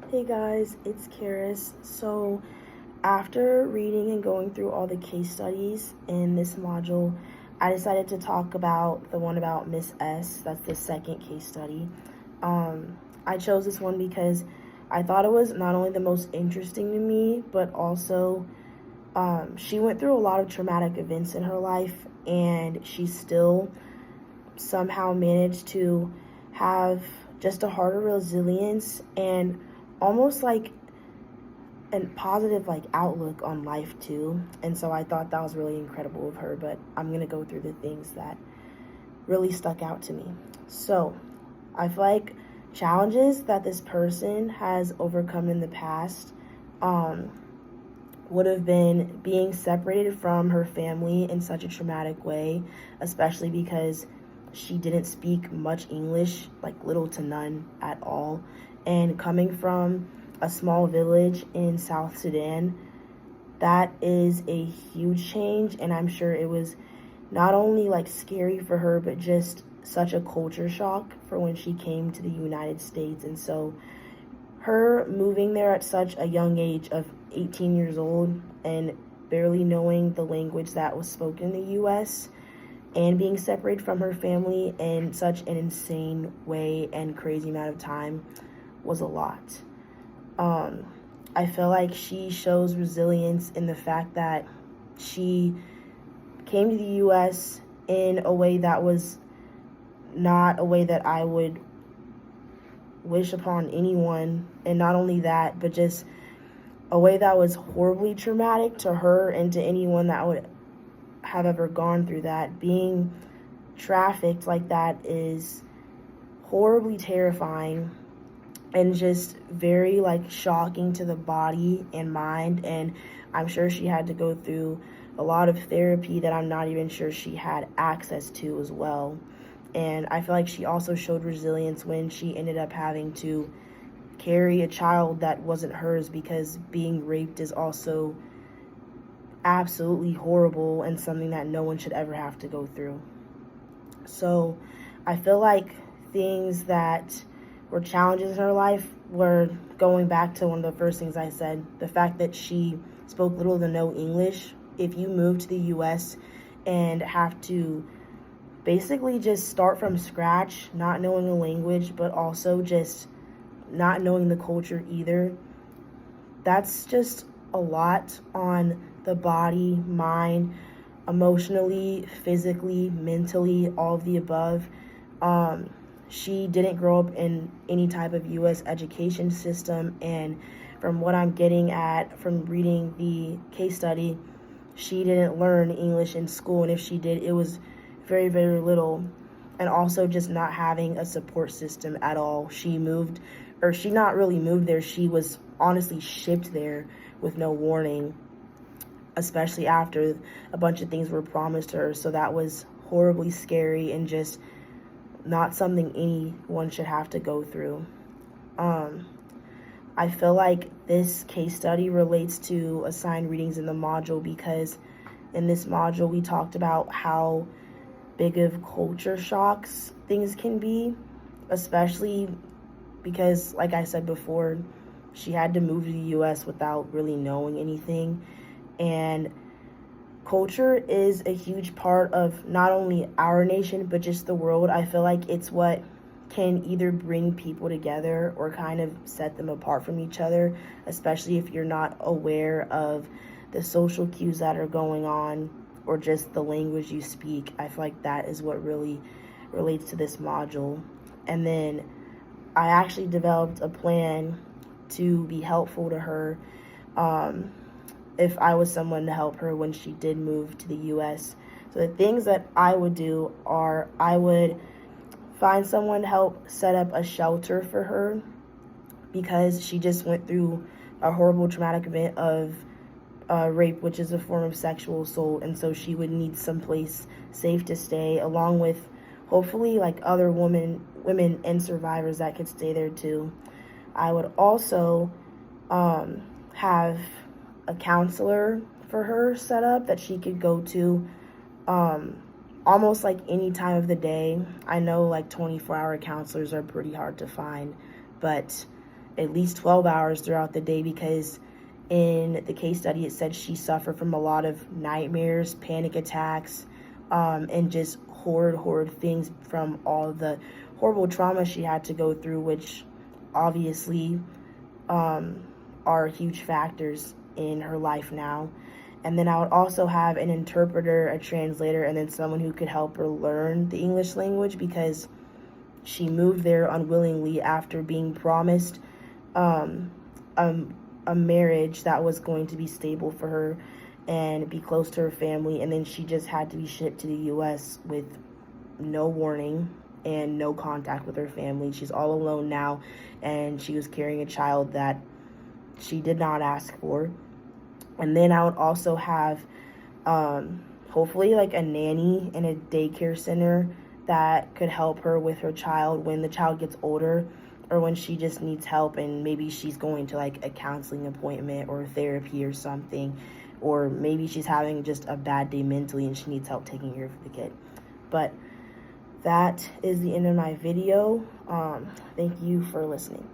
Hey guys, it's Karis. So, after reading and going through all the case studies in this module, I decided to talk about the one about Miss S. That's the second case study. I chose this one because I thought it was not only the most interesting to me, but also she went through a lot of traumatic events in her life, and she still somehow managed to have just a heart of resilience and almost like a positive like outlook on life too. And so I thought that was really incredible of her, but I'm going to go through the things that really stuck out to me. So I feel like challenges that this person has overcome in the past um, would have been being separated from her family in such a traumatic way, especially because she didn't speak much English, like little to none at all. And coming from a small village in South Sudan, that is a huge change. And I'm sure it was not only like scary for her, but just such a culture shock for when she came to the United States. And so her moving there at such a young age of 18 years old and barely knowing the language that was spoken in the US and being separated from her family in such an insane way and crazy amount of time was a lot. Um, I feel like she shows resilience in the fact that she came to the US in a way that was not a way that I would wish upon anyone. And not only that, but just a way that was horribly traumatic to her and to anyone that would have ever gone through that. Being trafficked like that is horribly terrifying and just very like shocking to the body and mind. And I'm sure she had to go through a lot of therapy that I'm not even sure she had access to as well. And I feel like she also showed resilience when she ended up having to carry a child that wasn't hers, because being raped is also absolutely horrible and something that no one should ever have to go through. So I feel like things that were challenges in her life were going back to one of the first things I said, the fact that she spoke little to no English. If you move to the US and have to basically just start from scratch, not knowing the language, but also just not knowing the culture either, that's just a lot on the body, mind, emotionally, physically, mentally, all of the above. She didn't grow up in any type of U.S. education system, and from what I'm getting at from reading the case study, she didn't learn English in school, and if she did, it was very, very little. And also just not having a support system at all. She moved, or she not really moved there, she was honestly shipped there with no warning, especially after a bunch of things were promised her. So that was horribly scary and just not something anyone should have to go through. I feel like this case study relates to assigned readings in the module, because in this module we talked about how big of culture shocks things can be, especially because, like I said before, she had to move to the US without really knowing anything. And culture is a huge part of not only our nation, but just the world. I feel like it's what can either bring people together or kind of set them apart from each other, especially if you're not aware of the social cues that are going on or just the language you speak. I feel like that is what really relates to this module. And then I actually developed a plan to be helpful to her if I was someone to help her when she did move to the US. So the things that I would do are I would find someone to help set up a shelter for her, because she just went through a horrible traumatic event of rape, which is a form of sexual assault, and so she would need someplace safe to stay, along with hopefully like other women and survivors that could stay there too. I would also have a counselor for her set up that she could go to almost like any time of the day. I know like 24-hour counselors are pretty hard to find, but at least 12 hours throughout the day, because in the case study it said she suffered from a lot of nightmares, panic attacks, and just horrid things from all the horrible trauma she had to go through, which obviously are huge factors in her life now. And then I would also have an interpreter, a translator, and then someone who could help her learn the English language, because she moved there unwillingly after being promised a marriage that was going to be stable for her and be close to her family, and then she just had to be shipped to the U.S. with no warning and no contact with her family. She's all alone now, and she was carrying a child that she did not ask for. And then I would also have hopefully like a nanny in a daycare center that could help her with her child when the child gets older, or when she just needs help and maybe she's going to like a counseling appointment or therapy or something, or maybe she's having just a bad day mentally and she needs help taking care of the kid. But that is the end of my video. Thank you for listening.